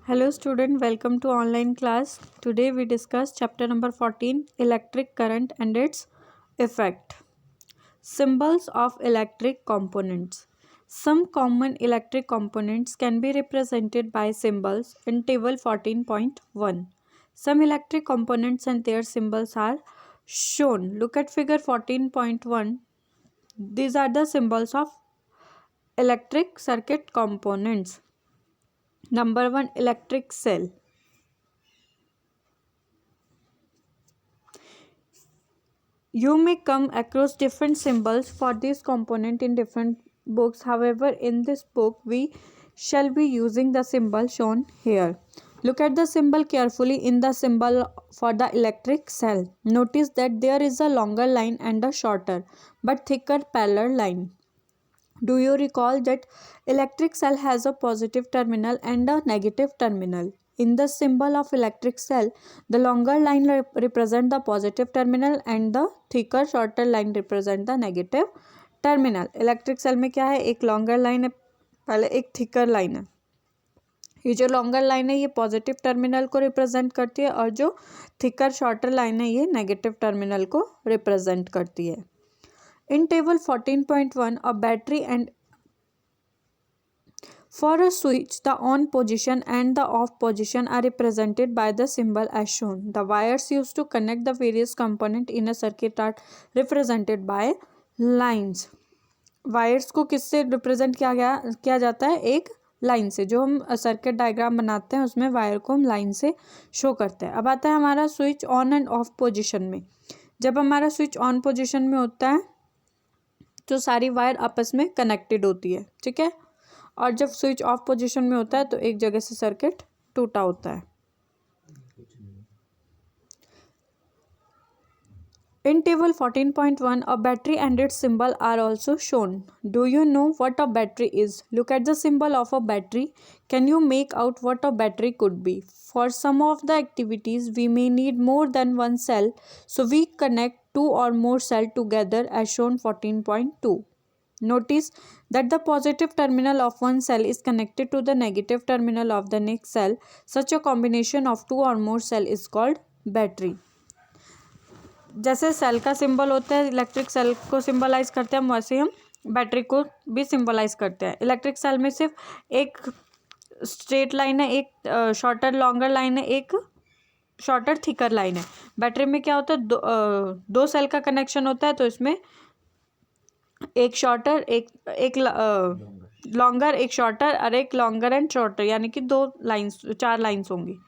Hello student, welcome to online class. Today we discuss chapter number 14, electric current and its effect. Symbols of electric components. Some common electric components can be represented by symbols in table 14.1. Some electric components and their symbols are shown. Look at figure 14.1. These are the symbols of electric circuit components. Number 1, electric cell. You may come across different symbols for this component in different books. However, in this book, we shall be using the symbol shown here. Look at the symbol carefully in the symbol for the electric cell. Notice that there is a longer line and a shorter but thicker parallel line. Do you recall that electric cell has a positive terminal and a negative terminal? In the symbol of electric cell, the longer line represent the positive terminal and the thicker shorter line represent the negative terminal. Electric cell में क्या है, एक longer line है, पहले एक thicker line है. ये जो लॉन्गर लाइन है ये पॉजिटिव टर्मिनल को रिप्रेजेंट करती है और जो थिकर शॉर्टर लाइन है ये नेगेटिव टर्मिनल को रिप्रेजेंट करती है. In table 14.1, a battery and for a switch, the on position and the off position are represented by the symbol as shown. The wires used to connect the various components in a circuit are represented by lines. Wires को किससे represent किया जाता है? एक line से. जो हम circuit diagram बनाते हैं उसमें वायर को हम लाइन से शो करते हैं. अब आता है हमारा switch on end of position में. जब हमारा स्विच ऑन पोजिशन में होता है तो सारी वायर आपस में कनेक्टेड होती है, ठीक है. और जब स्विच ऑफ पोजीशन में होता है तो एक जगह से सर्किट टूटा होता है. In table 14.1, a battery and its symbol are also shown. Do you know what a battery is? Look at the symbol of a battery. Can you make out what a battery could be? For some of the activities, we may need more than one cell, so we connect two or more cells together as shown 14.2. Notice that the positive terminal of one cell is connected to the negative terminal of the next cell. Such a combination of two or more cells is called battery. जैसे cell का symbol होता है, electric cell को symbolize करते हैं, हम वैसे हम बैटरी को भी सिंबलाइज करते हैं. इलेक्ट्रिक सेल में सिर्फ एक स्ट्रेट लाइन है, एक शॉर्टर लॉन्गर लाइन है, एक शॉर्टर थिकर लाइन है. बैटरी में क्या होता है, दो सेल का कनेक्शन होता है, तो इसमें एक शॉर्टर एक लॉन्गर एक शॉर्टर और एक लॉन्गर एंड शॉर्टर, यानी कि चार लाइंस होंगी.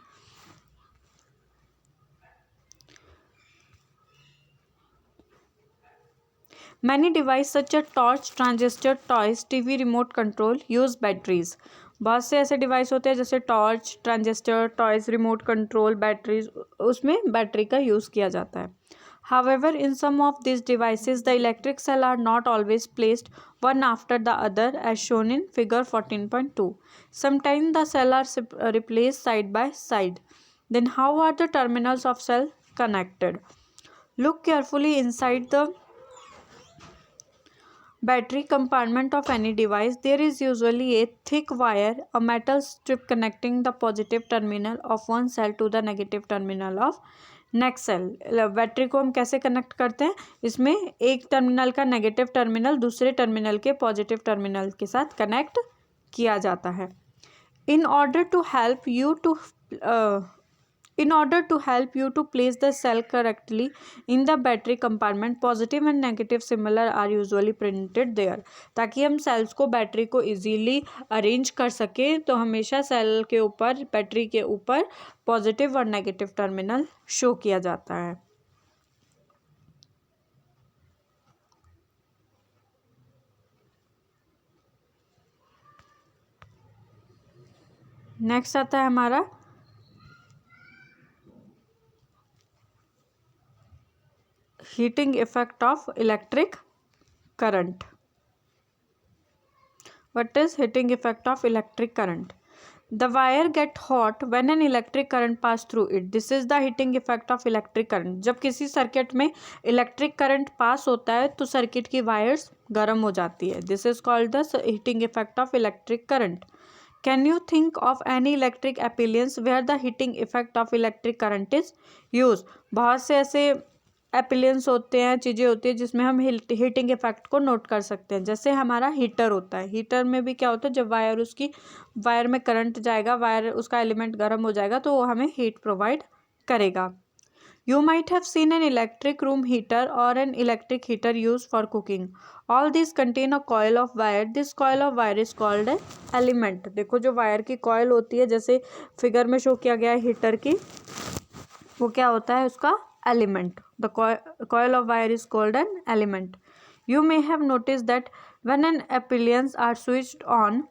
Many devices such as torch, transistor, toys, TV, remote control use batteries. बहुत से ऐसे डिवाइस होते हैं जैसे torch, transistor, toys, remote control, batteries, उसमें बैटरी का यूज़ किया जाता है. However, in some of these devices, the electric cell are not always placed one after the other as shown in figure 14.2. Sometimes the cells are replaced side by side. Then how are the terminals of cell connected? Look carefully inside the battery compartment of any device. There is usually a thick wire, a metal strip connecting the positive terminal of one cell to the negative terminal of next cell. Battery को हम कैसे connect करते हैं? इसमें एक terminal का negative terminal दूसरे terminal के पॉजिटिव टर्मिनल के साथ कनेक्ट किया जाता है. In order to help you to place the cell correctly in the battery compartment, positive and negative symbol are usually printed there. ताकि हम सेल्स को बैटरी को इजीली अरेंज कर सकें तो हमेशा सेल के ऊपर बैटरी के ऊपर पॉजिटिव और नेगेटिव टर्मिनल शो किया जाता है. नेक्स्ट आता है हमारा heating effect of electric current. What is heating effect of electric current? The wire get hot when an electric current pass through it. This is the heating effect of electric current. जब किसी circuit में electric current pass होता है तो circuit की wires गर्म हो जाती है. This is called the heating effect of electric current. Can you think of any electric appliance where the heating effect of electric current is used? बहुत से ऐसे एप्लियंस होते हैं, चीज़ें होती है जिसमें हम हीटिंग इफेक्ट को नोट कर सकते हैं. जैसे हमारा हीटर होता है. हीटर में भी क्या होता है, जब वायर में करंट जाएगा, वायर उसका एलिमेंट गर्म हो जाएगा तो वो हमें हीट प्रोवाइड करेगा. You might have seen an electric room heater or an electric heater used for cooking. All these contain a coil of wire. This coil of wire is called an element. देखो जो wire की coil होती है, जैसे figure में show किया गया है हीटर की, वो क्या होता है उसका element. The coil of wire is called an element. You may have noticed that when an appliance are switched on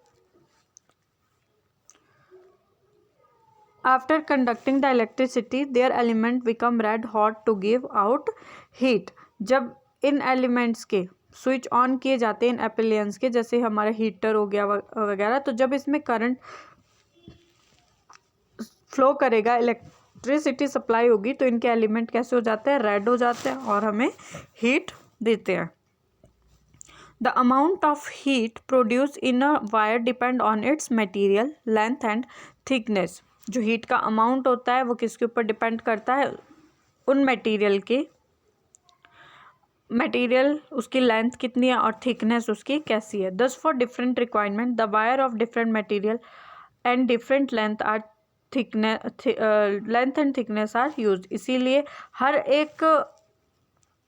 after conducting the electricity, their element become red hot to give out heat. जब इन elements के switch on किए जाते हैं इन appliances के, जैसे हमारा heater हो गया वगैरह, तो जब इसमें करंट फ्लो करेगा, इलेक्ट्रिसिटी सप्लाई होगी, तो इनके एलिमेंट कैसे हो जाते हैं, रेड हो जाते हैं और हमें हीट देते हैं. The amount of heat produced in a wire depend on its material, length and thickness. जो हीट का अमाउंट होता है वो किसके ऊपर डिपेंड करता है, उन मटेरियल के, मटेरियल उसकी लेंथ कितनी है और थिकनेस उसकी कैसी है. Thus for different requirement the wire of different material and different length and thickness are used. इसीलिए हर एक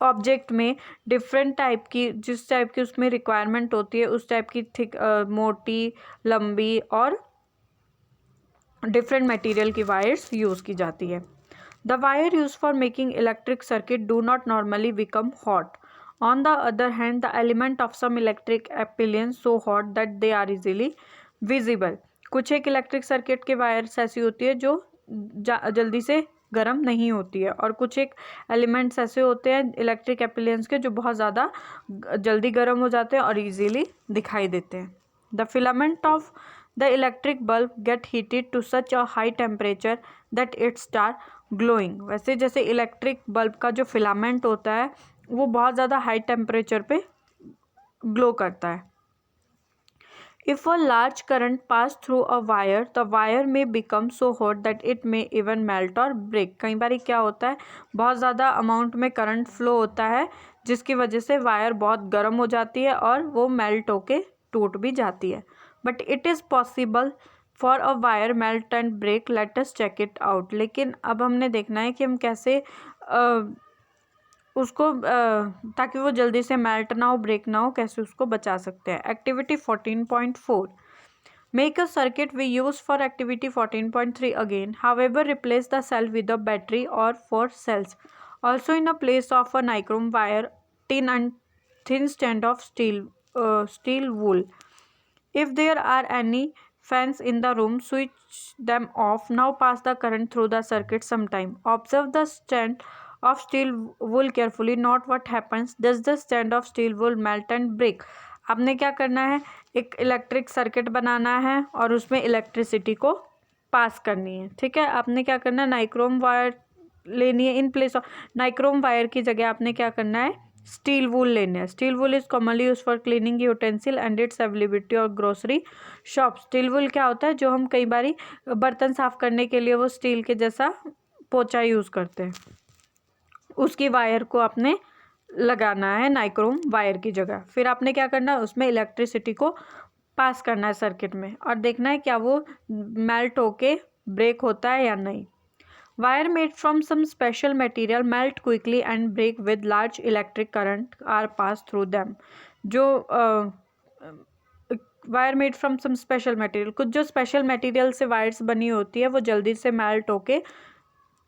ऑब्जेक्ट में डिफरेंट टाइप की, जिस टाइप की उसमें रिक्वायरमेंट होती है उस टाइप की थिक, मोटी, लंबी और डिफरेंट मटेरियल की वायर्स यूज़ की जाती है. The wire use for making electric circuit do not normally become hot. On the other hand the element of some electric appliances so hot that they are easily visible. कुछ एक electric circuit के wires ऐसी होती है जो जल्दी से गर्म नहीं होती है, और कुछ एक एलिमेंट्स ऐसे होते हैं इलेक्ट्रिक एप्लियंस के जो बहुत ज़्यादा जल्दी गर्म हो जाते हैं और इजीली दिखाई देते हैं. The filament of the electric bulb get heated to such a high temperature that it start glowing. वैसे जैसे इलेक्ट्रिक बल्ब का जो फिलामेंट होता है वो बहुत ज़्यादा हाई टेम्परेचर पे ग्लो करता है. If a large current pass through a wire, the wire may become so hot that it may even melt or break. कई बार क्या होता है, बहुत ज़्यादा अमाउंट में करंट फ्लो होता है जिसकी वजह से वायर बहुत गर्म हो जाती है और वो मेल्ट होके टूट भी जाती है. But it is possible for a wire melt and break. Let us check it out. लेकिन अब हमने देखना है कि हम कैसे उसको ताकि वो जल्दी से मेल्ट ना हो, ब्रेक ना हो, कैसे उसको बचा सकते हैं. Activity 14.4. Make a circuit we use for activity 14.3 again. However replace the cell with a battery और 4 cells. Also in a place of a nichrome wire, thin strand of steel wool. If there are any fans in the room, switch them off. Now pass the current through the circuit sometime. Observe the strand of steel wool carefully. Note what happens. Does the strand of steel wool melt and break? आपने क्या करना है, एक electric circuit बनाना है और उसमें electricity को पास करनी है. ठीक है, आपने क्या करना है, नाइक्रोम वायर लेनी है. In place of nichrome wire की जगह आपने क्या करना है, स्टील वूल लेने हैं. Steel wool is commonly use for cleaning utensil and it's availability और ग्रोसरी शॉप. स्टील वूल क्या होता है, जो हम कई बारी बर्तन साफ करने के लिए वो स्टील के जैसा पोचा यूज़ करते हैं, उसकी वायर को आपने लगाना है नाइक्रोम वायर की जगह. फिर आपने क्या करना है, उसमें इलेक्ट्रिसिटी को पास करना है सर्किट में और देखना है क्या वो मेल्ट होके ब्रेक होता है या नहीं. Wire made from some special material melt quickly and break with large electric current are passed through them. जो wire made from some special material, कुछ जो स्पेशल मटेरियल से वायर्स बनी होती है वो जल्दी से मेल्ट होके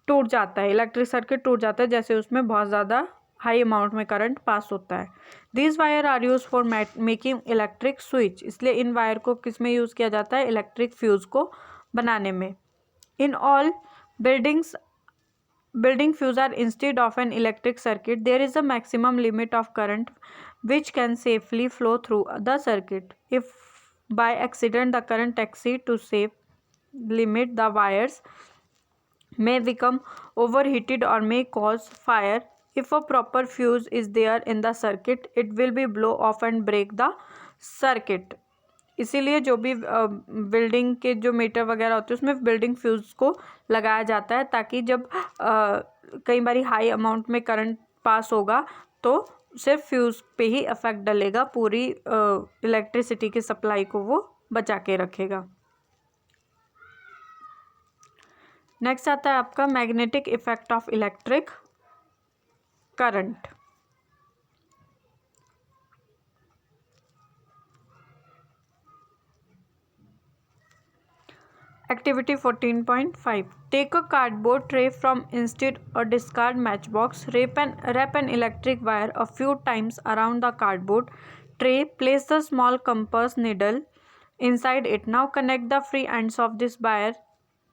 टूट जाता है, इलेक्ट्रिक सर्किट टूट जाता है जैसे उसमें बहुत ज़्यादा हाई अमाउंट में करंट पास होता है. This wire are use for making electric switch. इसलिए इन वायर को किस में यूज़ किया जाता है, इलेक्ट्रिक फ्यूज़ को बनाने में. In all building fuse are instead of an electric circuit. There is a maximum limit of current which can safely flow through the circuit. If by accident the current exceeds to safe limit, the wires may become overheated or may cause fire. If a proper fuse is there in the circuit, it will be blow off and break the circuit. इसीलिए जो भी building के जो metre वगैरह होते हैं उसमें building fuse को लगाया जाता है, ताकि जब कई बार हाई अमाउंट में करंट पास होगा तो सिर्फ फ्यूज़ पे ही इफेक्ट डलेगा, पूरी इलेक्ट्रिसिटी की सप्लाई को वो बचा के रखेगा। नेक्स्ट आता है आपका magnetic effect of electric current. Activity 14.5. Take a cardboard tray from instead or discard matchbox. Wrap an electric wire a few times around the cardboard tray. Place the small compass needle inside it. Now connect the free ends of this wire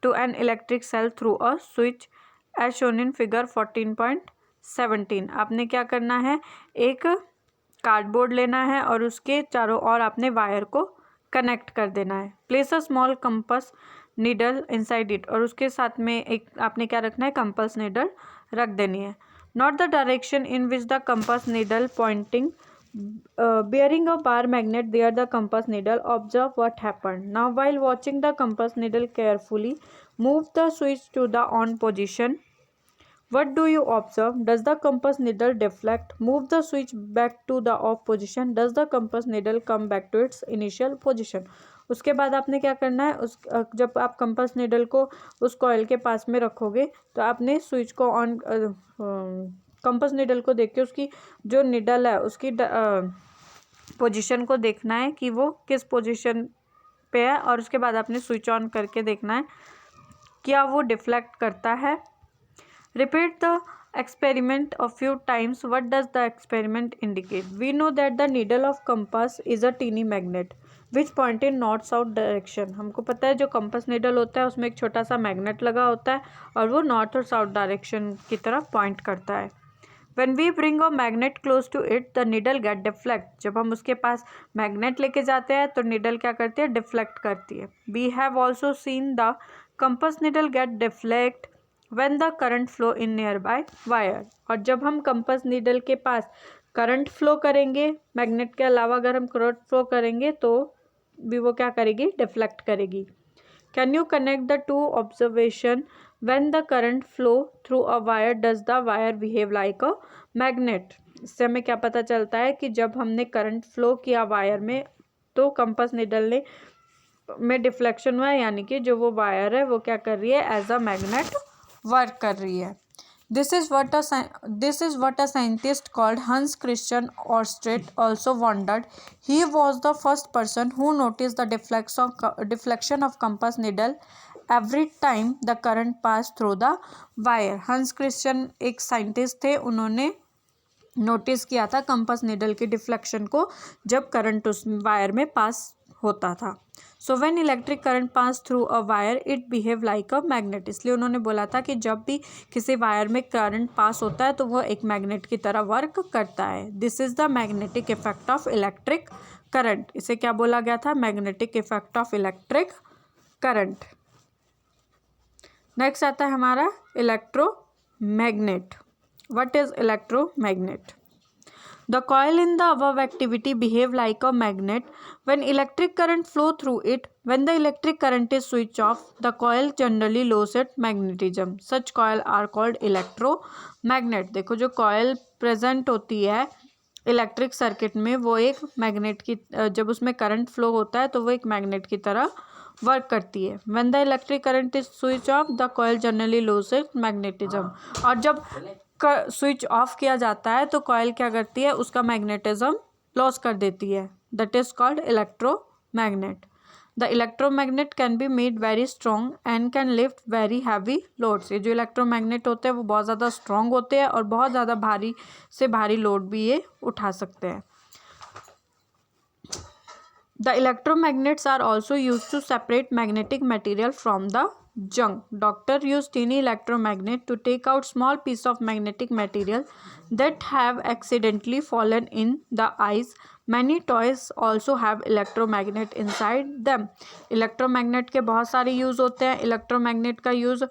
to an electric cell through a switch as shown in figure 14.17. आपने क्या करना है, एक cardboard लेना है और उसके चारों ओर आपने वायर को कनेक्ट कर देना है। Place a small compass needle inside it, और उसके साथ में एक आपने क्या रखना है, कंपस नीडल रख देनी है। Note the direction in which the compass needle pointing, bearing a bar magnet there the compass needle. Observe what happened. Now while watching the compass needle carefully, move the switch to the on position. What do you observe? Does the compass needle deflect? Move the switch back to the off position. Does the compass needle come back to its initial position? उसके बाद आपने क्या करना है, उस जब आप compass needle को उस कॉइल के पास में रखोगे तो आपने स्विच को ऑन, कंपास निडल को देख के उसकी जो निडल है उसकी पोजीशन को देखना है कि वो किस पोजीशन पे है, और उसके बाद आपने स्विच ऑन करके देखना है क्या वो डिफ्लेक्ट करता है। Repeat the experiment a few times. What does the experiment indicate? We know that the needle of compass is a teeny magnet which point in north south direction. हमको पता है जो कंपास निडल होता है उसमें एक छोटा सा मैग्नेट लगा होता है और वो नॉर्थ और साउथ डायरेक्शन की तरफ पॉइंट करता है। When we bring a magnet close to it, the needle get deflect. जब हम उसके पास मैग्नेट लेके जाते हैं तो निडल क्या करती है, डिफ्लेक्ट करती है। We have also seen the compass needle get deflect when the current flow in nearby wire. और जब हम कंपास नीडल के पास करंट फ्लो करेंगे, मैग्नेट के अलावा अगर हम करंट फ्लो करेंगे तो भी वो क्या करेगी, डिफ्लेक्ट करेगी। Can you connect the two observation? When the current flow through a wire does the wire behave like a magnet. इससे हमें क्या पता चलता है कि जब हमने करंट फ्लो किया वायर में तो कंपास निडल में डिफ्लेक्शन हुआ है, यानी कि जो वो वायर है वो क्या कर रही है, एज अ मैग्नेट वर्क कर रही है। This is what a scientist called Hans Christian Ørsted also wondered. He was the first person who noticed the deflection of compass needle every time the current passed through the wire. Hans Christian एक scientist थे, उन्होंने notice किया था compass needle की deflection को जब current उस wire में पास होता था। So when electric current pass through a wire it behave like a magnet. इसलिए उन्होंने बोला था कि जब भी किसी वायर में करंट पास होता है तो वो एक मैग्नेट की तरह वर्क करता है। This is the magnetic effect of electric current. इसे क्या बोला गया था, magnetic effect of electric current. Next आता है हमारा electromagnet. What is electromagnet? The coil in the above activity behave like a magnet when electric current flow through it. When the electric current is switched off, the coil generally loses its magnetism. Such coil are called electromagnet. देखो जो coil present होती है electric circuit में वो एक magnet की, जब उसमें करंट फ्लो होता है तो वो एक मैग्नेट की तरह वर्क करती है। When the electric current is switched off, the coil generally loses its magnetism. और जब स्विच ऑफ किया जाता है तो कॉइल क्या करती है, उसका मैग्नेटिज्म लॉस कर देती है। That is called electromagnet. The electromagnet can be made very strong and can lift very heavy loads. ये जो इलेक्ट्रोमैग्नेट होते हैं वो बहुत ज़्यादा स्ट्रॉन्ग होते हैं और बहुत ज़्यादा भारी से भारी लोड भी ये उठा सकते हैं। The electromagnets are also use to separate magnetic material from the junk. Doctor use tiny electromagnet to take out small piece of magnetic material that have accidentally fallen in the ice. Many toys also have electromagnet inside them. Electromagnet के बहुत सारे use होते हैं। Electromagnet का use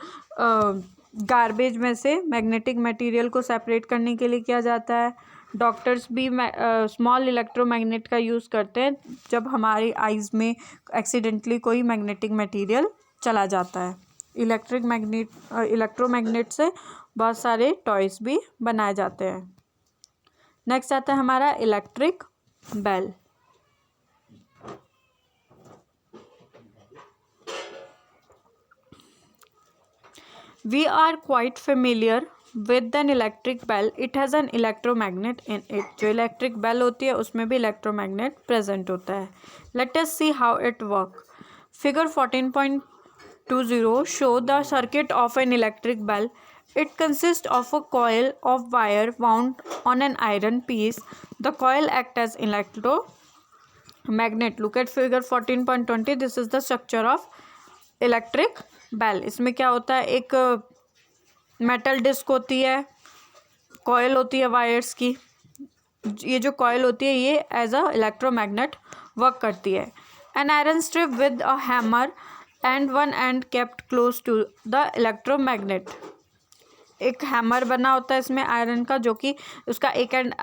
garbage में से magnetic material को separate करने के लिए किया जाता है। डॉक्टर्स भी स्मॉल इलेक्ट्रोमैग्नेट का यूज़ करते हैं जब हमारी आइज़ में एक्सीडेंटली कोई मैग्नेटिक मटेरियल चला जाता है। इलेक्ट्रोमैग्नेट से बहुत सारे टॉयज़ भी बनाए जाते हैं। नेक्स्ट आता है हमारा electric bell. We are quite familiar with an electric bell. It has an electromagnet in it. जो इलेक्ट्रिक बेल होती है उसमें भी इलेक्ट्रोमैग्नेट प्रेजेंट होता है। Let us see how it works. Figure 14.20 show the circuit of an electric bell. It consists of a coil of wire wound on an iron piece. The coil acts as electromagnet. Look at figure 14.20. This is the structure of electric bell. इसमें क्या होता है, एक metal disc होती है, coil होती है wires की। ये जो कॉयल होती है ये एज अ इलेक्ट्रोमैग्नेट वर्क करती है। An iron strip with a hammer and one end kept close to the electromagnet. एक हैमर बना होता है इसमें आयरन का, जो कि उसका एक एंड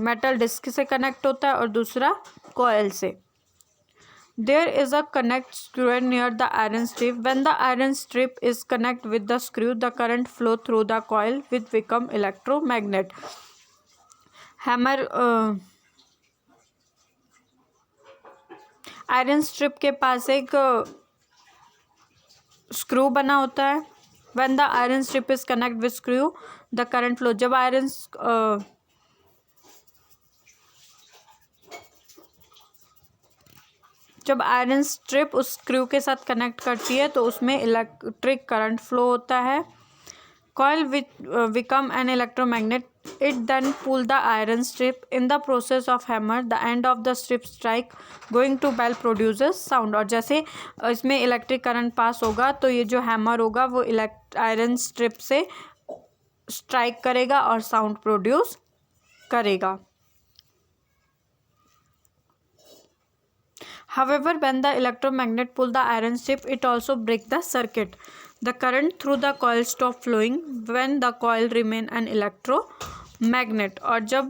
मेटल डिस्क से कनेक्ट होता है और दूसरा कॉयल से। There is a connect screw near the iron strip. When the iron strip is connected with the screw, the current flow through the coil which become electromagnet. Hammer iron strip के पास एक screw बना होता है। When the iron strip is connected with screw, the current flow. जब iron strip उस screw के साथ connect करती है तो उसमें इलेक्ट्रिक करंट फ्लो होता है। Coil become an electromagnet. It then pull the iron strip. In the process of hammer the end of the strip strike going to bell produces sound. और जैसे इसमें इलेक्ट्रिक करंट पास होगा तो ये जो hammer होगा वो आयरन स्ट्रिप से स्ट्राइक करेगा और साउंड प्रोड्यूस करेगा। However, when the electromagnet pull the iron strip, it also break the circuit. The current through the coil stop flowing when the coil remain an electromagnet. और जब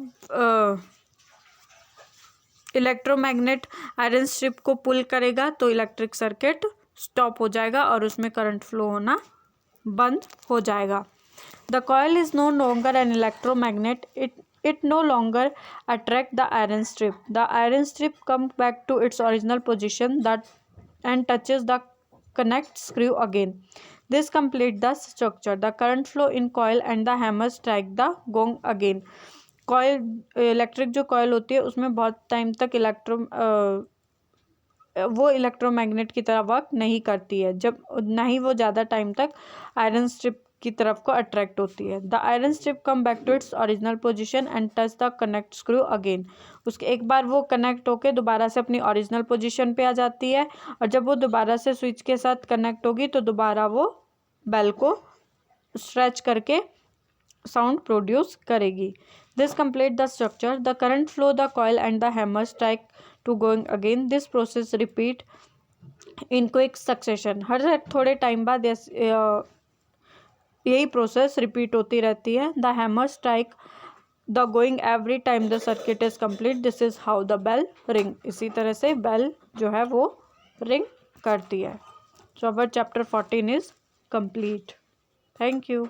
electromagnet iron strip को पुल करेगा तो electric circuit stop हो जाएगा और उसमें current flow होना बंद हो जाएगा। The coil is no longer an electromagnet. It no longer attract the iron strip. The iron strip comes back to its original position and touches the connect screw again. This complete the structure. The current flow in coil and the hammer strike the gong again. Electric जो coil होती है उसमें बहुत time तक वो electromagnet की तरह work नहीं करती है, जब ना ही वो ज़्यादा टाइम तक आयरन स्ट्रिप की तरफ को अट्रैक्ट होती है। The iron strip come back to its original position and touch the connect screw again. उसके एक बार वो कनेक्ट होके दोबारा से अपनी ओरिजिनल पोजीशन पे आ जाती है और जब वो दोबारा से स्विच के साथ कनेक्ट होगी तो दोबारा वो बेल को स्ट्रेच करके साउंड प्रोड्यूस करेगी। This complete the structure. The current flow the coil and the hammer strike to going again. This process repeat in quick succession. हर थोड़े टाइम बाद यही प्रोसेस रिपीट होती रहती है। The hammer strike the going every time the circuit is complete. This is how the bell ring. इसी तरह से बेल जो है वो रिंग करती है। So our chapter 14 is complete. Thank you.